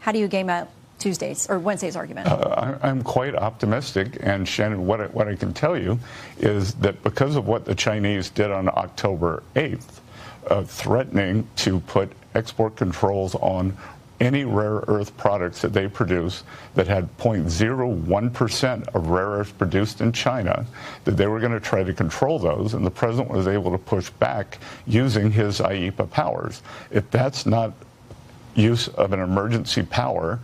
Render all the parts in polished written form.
How do you game out Tuesday's or Wednesday's argument? I'm quite optimistic, and Shannon, what I can tell you is that because of what the Chinese did on October 8th, threatening to put export controls on any rare earth products that they produce that had 0.01% of rare earths produced in China, that they were going to try to control those, and the president was able to push back using his Ieepa powers. If that's not use of an emergency power,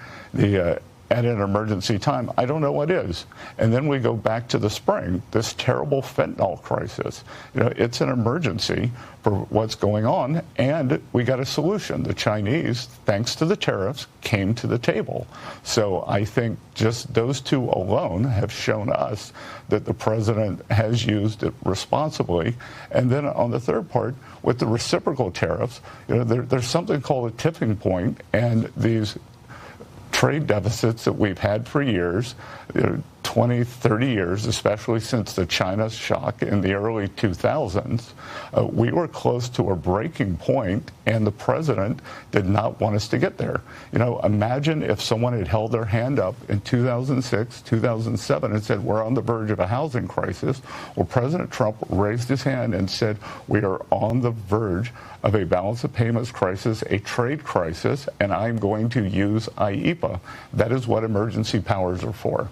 at an emergency time, I don't know what is. And then we go back to the spring, this terrible fentanyl crisis. It's an emergency for what's going on, and we got a solution. The Chinese, thanks to the tariffs, came to the table. So I think just those two alone have shown us that the president has used it responsibly. And then on the third part, with the reciprocal tariffs, there's something called a tipping point, and these trade deficits that we've had for years, 20, 30 years, especially since the China shock in the early 2000s, we were close to a breaking point, and the president did not want us to get there. Imagine if someone had held their hand up in 2006, 2007 and said, we're on the verge of a housing crisis. Well, President Trump raised his hand and said, we are on the verge of a balance of payments crisis, a trade crisis, and I'm going to use Ieepa. That is what emergency powers are for.